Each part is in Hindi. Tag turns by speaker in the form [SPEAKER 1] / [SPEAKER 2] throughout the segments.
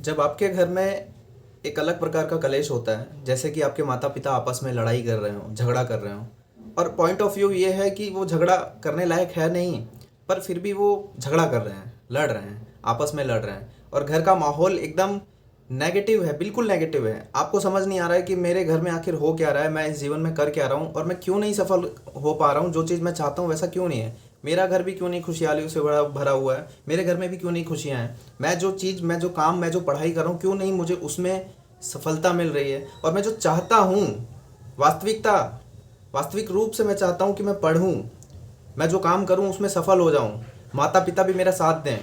[SPEAKER 1] जब आपके घर में एक अलग प्रकार का कलेश होता है, जैसे कि आपके माता पिता आपस में लड़ाई कर रहे हो, झगड़ा कर रहे हो, और पॉइंट ऑफ व्यू ये है कि वो झगड़ा करने लायक है नहीं, पर फिर भी वो झगड़ा कर रहे हैं, लड़ रहे हैं, आपस में लड़ रहे हैं, और घर का माहौल एकदम नेगेटिव है, बिल्कुल नेगेटिव है। आपको समझ नहीं आ रहा है कि मेरे घर में आखिर हो क्या रहा है, मैं इस जीवन में कर क्या रहा हूँ, और मैं क्यों नहीं सफल हो पा रहा हूँ, जो चीज़ मैं चाहता हूँ वैसा क्यों नहीं है। मेरा घर भी क्यों नहीं खुशहालियों से भरा भरा हुआ है, मेरे घर में भी क्यों नहीं खुशियाँ हैं। मैं जो काम, मैं जो पढ़ाई कर रहा हूँ, क्यों नहीं मुझे उसमें सफलता मिल रही है। और मैं जो चाहता हूँ, वास्तविकता वास्तविक रूप से मैं चाहता हूँ कि मैं पढ़ूँ, मैं जो काम करूँ उसमें सफल हो जाऊँ, माता पिता भी मेरा साथ दें,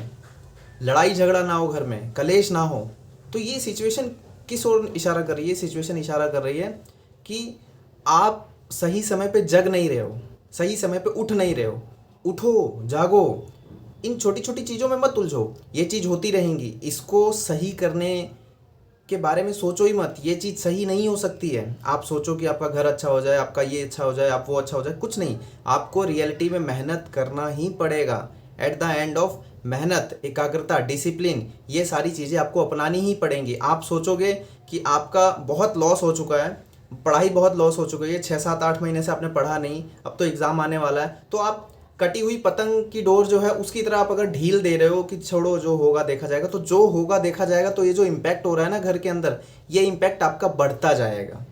[SPEAKER 1] लड़ाई झगड़ा ना हो, घर में कलेश ना हो। तो ये सिचुएशन किस ओर इशारा कर रही है? सिचुएशन इशारा कर रही है कि आप सही समय पे जग नहीं रहे हो, सही समय पे उठ नहीं रहे हो। उठो, जागो, इन छोटी छोटी चीज़ों में मत उलझो। ये चीज़ होती रहेंगी, इसको सही करने के बारे में सोचो ही मत। ये चीज़ सही नहीं हो सकती है। आप सोचो कि आपका घर अच्छा हो जाए, आपका ये अच्छा हो जाए, आप वो अच्छा हो जाए, कुछ नहीं। आपको रियलिटी में मेहनत करना ही पड़ेगा। एट द एंड ऑफ मेहनत, एकाग्रता, डिसिप्लिन, ये सारी चीज़ें आपको अपनानी ही पड़ेंगी। आप सोचोगे कि आपका बहुत लॉस हो चुका है, पढ़ाई बहुत लॉस हो चुकी है, 6 7 8 महीने से आपने पढ़ा नहीं, अब तो एग्ज़ाम आने वाला है, तो आप कटी हुई पतंग की डोर जो है उसकी तरह आप अगर ढील दे रहे हो कि छोड़ो, जो होगा देखा जाएगा, तो जो होगा देखा जाएगा। तो ये जो इम्पैक्ट हो रहा है ना घर के अंदर, ये इम्पैक्ट आपका बढ़ता जाएगा।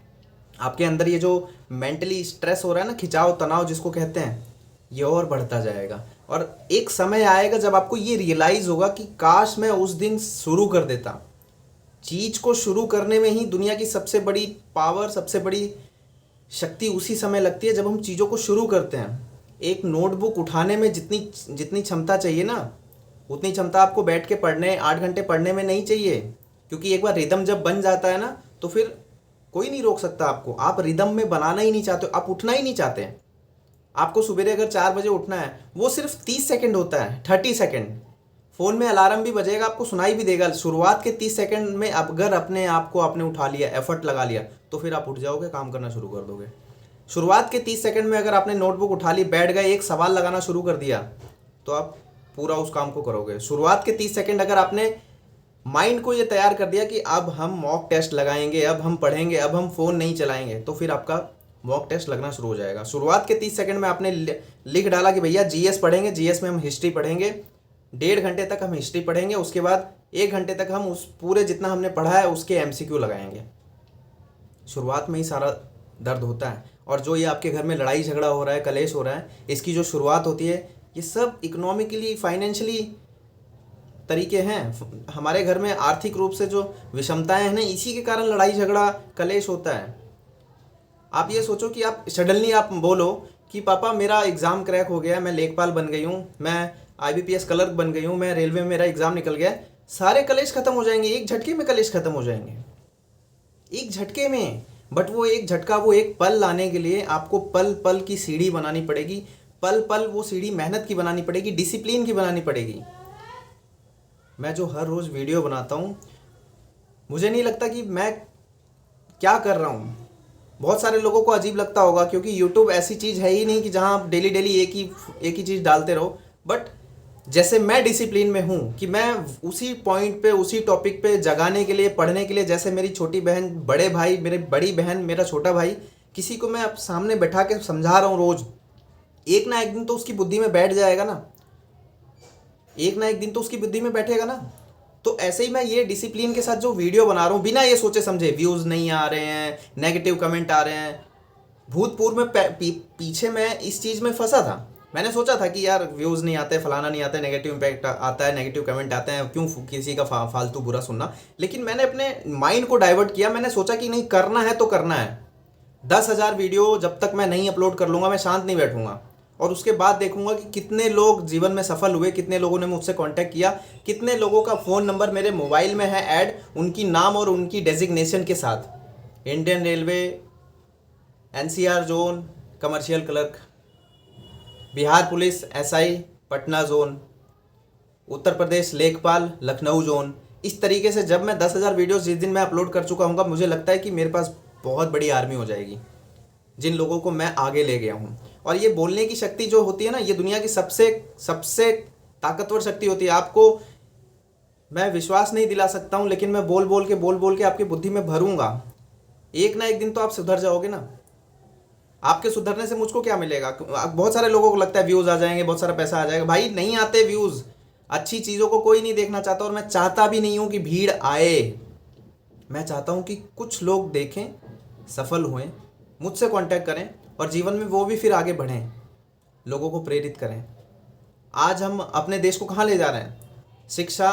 [SPEAKER 1] आपके अंदर ये जो मेंटली स्ट्रेस हो रहा है ना, खिंचाव तनाव जिसको कहते हैं, ये और बढ़ता जाएगा। और एक समय आएगा जब आपको ये रियलाइज़ होगा कि काश मैं उस दिन शुरू कर देता। चीज़ को शुरू करने में ही दुनिया की सबसे बड़ी पावर, सबसे बड़ी शक्ति उसी समय लगती है जब हम चीज़ों को शुरू करते हैं। एक नोटबुक उठाने में जितनी जितनी क्षमता चाहिए ना, उतनी क्षमता आपको बैठ के पढ़ने 8 घंटे पढ़ने में नहीं चाहिए। क्योंकि एक बार रिदम जब बन जाता है ना, तो फिर कोई नहीं रोक सकता आपको। आप रिदम में बनाना ही नहीं चाहते, आप उठना ही नहीं चाहते। आपको सुबह अगर 4 बजे उठना है, वो सिर्फ 30 सेकेंड होता है, 30 सेकेंड। फ़ोन में अलार्म भी बजेगा, आपको सुनाई भी देगा। शुरुआत के 30 सेकेंड में अगर अपने आप को आपने उठा लिया, एफर्ट लगा लिया, तो फिर आप उठ जाओगे, काम करना शुरू कर दोगे। शुरुआत के 30 सेकेंड में अगर आपने नोटबुक उठा ली, बैठ गए, एक सवाल लगाना शुरू कर दिया, तो आप पूरा उस काम को करोगे। शुरुआत के 30 सेकेंड अगर आपने माइंड को ये तैयार कर दिया कि अब हम मॉक टेस्ट लगाएंगे, अब हम पढ़ेंगे, अब हम फ़ोन नहीं चलाएंगे, तो फिर आपका मॉक टेस्ट लगना शुरू हो जाएगा। शुरुआत के 30 सेकेंड में आपने लिख डाला कि भैया जीएस पढ़ेंगे, जीएस में हम हिस्ट्री पढ़ेंगे, 1.5 घंटे तक हम हिस्ट्री पढ़ेंगे, उसके बाद 1 घंटे तक हम उस पूरे जितना हमने पढ़ा है उसके एमसीक्यू लगाएंगे। शुरुआत में ही सारा दर्द होता है। और जो ये आपके घर में लड़ाई झगड़ा हो रहा है, कलेश हो रहा है, इसकी जो शुरुआत होती है, ये सब इकोनॉमिकली, फाइनेंशियली तरीके हैं। हमारे घर में आर्थिक रूप से जो विषमताएं हैं ना, इसी के कारण लड़ाई झगड़ा कलेश होता है। आप ये सोचो कि आप सडनली आप बोलो कि पापा मेरा एग्ज़ाम क्रैक हो गया, मैं लेखपाल बन गई हूँ, मैं आईबीपीएस क्लर्क बन गई हूँ, मैं रेलवे में मेरा एग्ज़ाम निकल गया। सारे कलेश खत्म हो जाएंगे, एक झटके में कलेश खत्म हो जाएंगे, एक झटके में। बट वो एक झटका, वो एक पल लाने के लिए आपको पल पल की सीढ़ी बनानी पड़ेगी। पल पल वो सीढ़ी मेहनत की बनानी पड़ेगी, डिसिप्लिन की बनानी पड़ेगी। मैं जो हर रोज़ वीडियो बनाता हूँ, मुझे नहीं लगता कि मैं क्या कर रहा हूँ। बहुत सारे लोगों को अजीब लगता होगा, क्योंकि यूट्यूब ऐसी चीज़ है ही नहीं कि जहाँ आप डेली डेली एक ही चीज़ डालते रहो। बट जैसे मैं डिसिप्लिन में हूँ कि मैं उसी पॉइंट पे, उसी टॉपिक पे जगाने के लिए, पढ़ने के लिए, जैसे मेरी छोटी बहन, बड़े भाई, मेरे बड़ी बहन, मेरा छोटा भाई, किसी को मैं अब सामने बैठा के समझा रहा हूँ रोज़, एक ना एक दिन तो उसकी बुद्धि में बैठ जाएगा ना, एक ना एक दिन तो उसकी बुद्धि में बैठेगा ना। तो ऐसे ही मैं ये डिसिप्लिन के साथ जो वीडियो बना रहा हूँ, बिना ये सोचे समझे, व्यूज़ नहीं आ रहे हैं, नेगेटिव कमेंट आ रहे हैं। भूतपूर्व में पीछे मैं इस चीज़ में फंसा था। मैंने सोचा था कि यार व्यूज़ नहीं आते, फलाना नहीं आता है, नेगेटिव इम्पैक्ट आता है, नेगेटिव कमेंट आते हैं, क्यों किसी का फालतू बुरा सुनना। लेकिन मैंने अपने माइंड को डाइवर्ट किया। मैंने सोचा कि नहीं, करना है तो करना है। 10,000 वीडियो जब तक मैं नहीं अपलोड कर लूँगा, मैं शांत नहीं बैठूंगा। और उसके बाद देखूंगा कि कितने लोग जीवन में सफल हुए, कितने लोगों ने मुझसे कांटेक्ट किया, कितने लोगों का फ़ोन नंबर मेरे मोबाइल में है ऐड, उनकी नाम और उनकी डेजिग्नेशन के साथ। Indian railway, NCR zone commercial clerk, Bihar police SI Patna zone, Uttar Pradesh लेखपाल लखनऊ जोन। इस तरीके से जब मैं 10,000 वीडियोस जिस दिन मैं अपलोड कर चुका हूँ, मुझे लगता है कि मेरे पास बहुत बड़ी आर्मी हो जाएगी, जिन लोगों को मैं आगे ले गया हूँ। और ये बोलने की शक्ति जो होती है ना, ये दुनिया की सबसे सबसे ताकतवर शक्ति होती है। आपको मैं विश्वास नहीं दिला सकता हूँ, लेकिन मैं बोल बोल के आपकी बुद्धि में भरूंगा। एक ना एक दिन तो आप सुधर जाओगे ना। आपके सुधरने से मुझको क्या मिलेगा? बहुत सारे लोगों को लगता है व्यूज़ आ जाएंगे, बहुत सारा पैसा आ जाएगा। भाई नहीं आते व्यूज़। अच्छी चीज़ों को कोई नहीं देखना चाहता, और मैं चाहता भी नहीं हूँ कि भीड़ आए। मैं चाहता हूँ कि कुछ लोग देखें, सफल हुए, मुझसे कांटेक्ट करें, और जीवन में वो भी फिर आगे बढ़ें, लोगों को प्रेरित करें। आज हम अपने देश को कहाँ ले जा रहे हैं? शिक्षा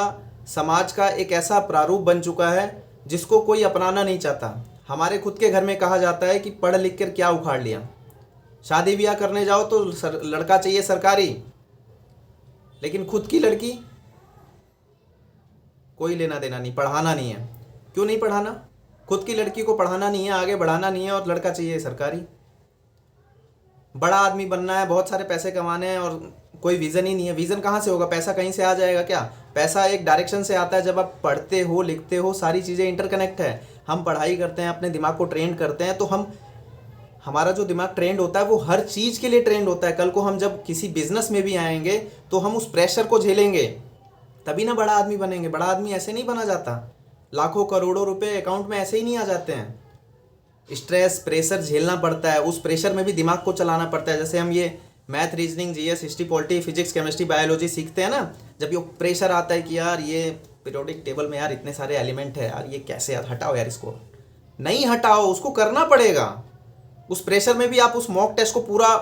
[SPEAKER 1] समाज का एक ऐसा प्रारूप बन चुका है जिसको कोई अपनाना नहीं चाहता। हमारे खुद के घर में कहा जाता है कि पढ़ लिख कर क्या उखाड़ लिया। शादी ब्याह करने जाओ तो लड़का चाहिए सरकारी, लेकिन खुद की लड़की कोई लेना देना नहीं, पढ़ाना नहीं है। क्यों नहीं पढ़ाना? खुद की लड़की को पढ़ाना नहीं है, आगे बढ़ाना नहीं है, और लड़का चाहिए सरकारी। बड़ा आदमी बनना है, बहुत सारे पैसे कमाने हैं, और कोई विज़न ही नहीं है। विज़न कहाँ से होगा? पैसा कहीं से आ जाएगा क्या? पैसा एक डायरेक्शन से आता है। जब आप पढ़ते हो, लिखते हो, सारी चीज़ें इंटरकनेक्ट है। हम पढ़ाई करते हैं, अपने दिमाग को ट्रेंड करते हैं, तो हमारा जो दिमाग ट्रेंड होता है वो हर चीज़ के लिए ट्रेंड होता है। कल को हम जब किसी बिजनेस में भी आएंगे तो हम उस प्रेशर को झेलेंगे, तभी ना बड़ा आदमी बनेंगे। बड़ा आदमी ऐसे नहीं बना जाता। लाखों करोड़ों रुपए अकाउंट में ऐसे ही नहीं आ जाते हैं। स्ट्रेस, प्रेशर झेलना पड़ता है। उस प्रेशर में भी दिमाग को चलाना पड़ता है। जैसे हम ये math, reasoning, GS, history, polity, physics, chemistry, biology सीखते हैं ना, जब ये प्रेशर आता है कि यार ये पीरियोडिक टेबल में यार इतने सारे एलिमेंट है यार, ये कैसे यार, हटाओ यार इसको। नहीं हटाओ, उसको करना पड़ेगा। उस प्रेशर में भी आप उस मॉक टेस्ट को पूरा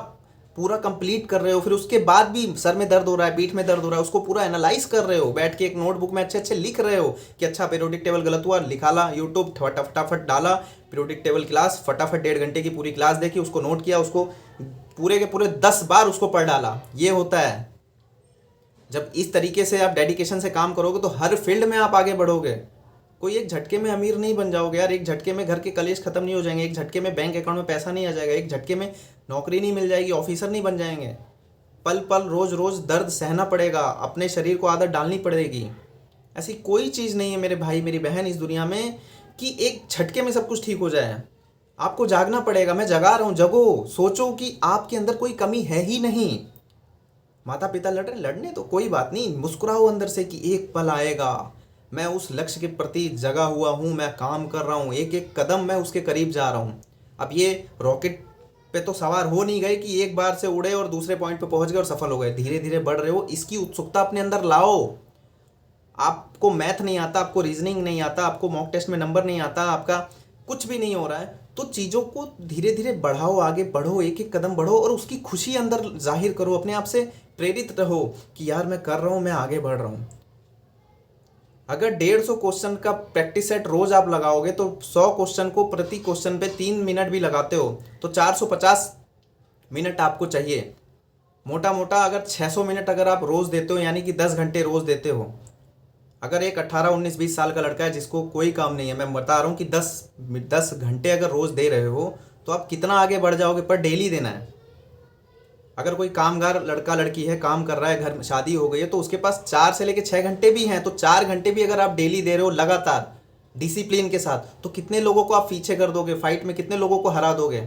[SPEAKER 1] पूरा कंप्लीट कर रहे हो, फिर उसके बाद भी सर में दर्द हो रहा है, पीठ में दर्द हो रहा है, उसको पूरा एनालाइज कर रहे हो, बैठ के एक नोटबुक में अच्छे अच्छे लिख रहे हो कि अच्छा पीरियोडिक टेबल गलत हुआ, निकाला, यूट्यूब फटाफट डाला, पीरियोडिक टेबल क्लास, फटाफट 1.5 घंटे की पूरी क्लास देखी, उसको नोट किया, उसको पूरे के पूरे 10 बार उसको पढ़ डाला। ये होता है। जब इस तरीके से आप डेडिकेशन से काम करोगे तो हर फील्ड में आप आगे बढ़ोगे। कोई एक झटके में अमीर नहीं बन जाओगे यार। एक झटके में घर के कलेश खत्म नहीं हो जाएंगे, एक झटके में बैंक अकाउंट में पैसा नहीं आ जाएगा, एक झटके में नौकरी नहीं मिल जाएगी, ऑफिसर नहीं बन जाएंगे। पल पल रोज रोज दर्द सहना पड़ेगा, अपने शरीर को आदत डालनी पड़ेगी। ऐसी कोई चीज़ नहीं है मेरे भाई मेरी बहन इस दुनिया में कि एक झटके में सब कुछ ठीक हो जाए। आपको जागना पड़ेगा। मैं जगा रहा हूँ, जगो, सोचो कि आपके अंदर कोई कमी है ही नहीं। माता पिता लड़ रहे, लड़ने तो कोई बात नहीं, मुस्कुराओ अंदर से कि एक पल आएगा, मैं उस लक्ष्य के प्रति जगा हुआ हूँ, मैं काम कर रहा हूँ, एक एक कदम मैं उसके करीब जा रहा हूँ। अब ये रॉकेट पे तो सवार हो नहीं गए कि एक बार से उड़े और दूसरे पॉइंट पे पहुंच गए और सफल हो गए। धीरे धीरे बढ़ रहे हो। इसकी उत्सुकता अपने अंदर लाओ। आपको मैथ नहीं आता, आपको रीजनिंग नहीं आता, आपको मॉक टेस्ट में नंबर नहीं आता, आपका कुछ भी नहीं हो रहा है, तो चीज़ों को धीरे धीरे बढ़ाओ, आगे बढ़ो, एक एक कदम बढ़ो, और उसकी खुशी अंदर जाहिर करो। अपने आप से प्रेरित रहो कि यार मैं कर रहा हूँ, मैं आगे बढ़ रहा हूँ। अगर 150 क्वेश्चन का प्रैक्टिस सेट रोज आप लगाओगे तो 100 क्वेश्चन को प्रति क्वेश्चन पे 3 मिनट भी लगाते हो तो 450 मिनट आपको चाहिए। मोटा मोटा अगर 600 मिनट अगर आप रोज देते हो, यानी कि 10 घंटे रोज देते हो। अगर एक 18, 19, 20 साल का लड़का है जिसको कोई काम नहीं है, मैं बता रहा हूँ कि 10 घंटे अगर रोज दे रहे हो तो आप कितना आगे बढ़ जाओगे। पर डेली देना है। अगर कोई कामगार लड़का लड़की है, काम कर रहा है, घर में शादी हो गई है, तो उसके पास 4 से लेकर 6 घंटे भी हैं, तो 4 घंटे भी अगर आप डेली दे रहे हो लगातार डिसिप्लिन के साथ, तो कितने लोगों को आप पीछे कर दोगे, फाइट में कितने लोगों को हरा दोगे।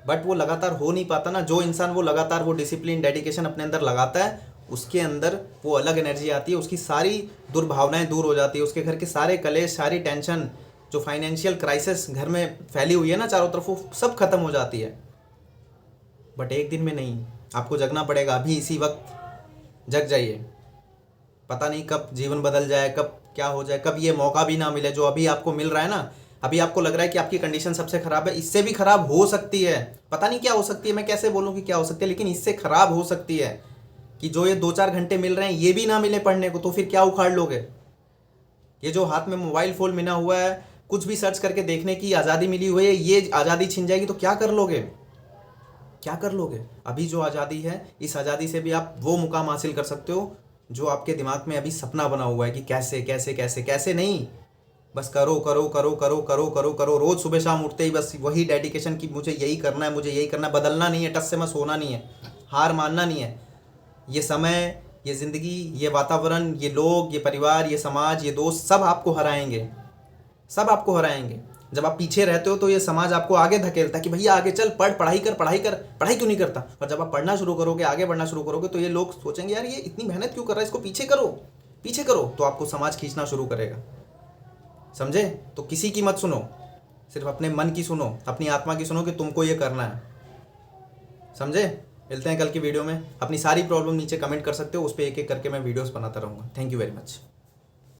[SPEAKER 1] बट वो लगातार हो नहीं पाता ना। जो इंसान वो लगातार वो डिसिप्लिन, डेडिकेशन अपने अंदर लगाता है, उसके अंदर वो अलग एनर्जी आती है, उसकी सारी दुर्भावनाएं दूर हो जाती है, उसके घर के सारे कलेश, सारी टेंशन, जो फाइनेंशियल क्राइसिस घर में फैली हुई है ना चारों तरफ, वो सब खत्म हो जाती है। बट एक दिन में नहीं, आपको जगना पड़ेगा। अभी इसी वक्त जग जाइए। पता नहीं कब जीवन बदल जाए, कब क्या हो जाए, कब ये मौका भी ना मिले जो अभी आपको मिल रहा है ना। अभी आपको लग रहा है कि आपकी कंडीशन सबसे खराब है, इससे भी खराब हो सकती है। पता नहीं क्या हो सकती है, मैं कैसे बोलूँ कि क्या हो सकती है, लेकिन इससे खराब हो सकती है कि जो ये 2-4 घंटे मिल रहे हैं ये भी ना मिले पढ़ने को, तो फिर क्या उखाड़ लोगे। ये जो हाथ में मोबाइल फ़ोन मिला हुआ है, कुछ भी सर्च करके देखने की आज़ादी मिली हुई है, ये आज़ादी छिन जाएगी तो क्या कर लोगे, क्या कर लोगे। अभी जो आज़ादी है, इस आज़ादी से भी आप वो मुकाम हासिल कर सकते हो जो आपके दिमाग में अभी सपना बना हुआ है कि कैसे कैसे कैसे कैसे नहीं, बस करो करो करो करो करो करो करो। रोज़ सुबह शाम उठते ही बस वही डेडिकेशन कि मुझे यही करना है, मुझे यही करना है। बदलना नहीं है, टस से मस होना नहीं है, हार मानना नहीं है। ये समय, ये ज़िंदगी, ये वातावरण, ये लोग, ये परिवार, ये समाज, ये दोस्त, सब आपको हराएंगे, सब आपको हराएंगे। जब आप पीछे रहते हो तो ये समाज आपको आगे धकेलता है कि भैया आगे चल, पढ़, पढ़ाई कर, पढ़ाई कर, पढ़ाई क्यों नहीं करता। और जब आप पढ़ना शुरू करोगे, आगे बढ़ना शुरू करोगे, तो ये लोग सोचेंगे यार ये इतनी मेहनत क्यों कर रहा है, इसको पीछे करो। पीछे करो तो आपको समाज खींचना शुरू करेगा। समझे? तो किसी की मत सुनो, सिर्फ अपने मन की सुनो, अपनी आत्मा की सुनो कि तुमको ये करना है। समझे? मिलते हैं कल की वीडियो में। अपनी सारी प्रॉब्लम नीचे कमेंट कर सकते हो, उस पर एक एक करके मैं वीडियोस बनाता रहूँगा। Thank you very much.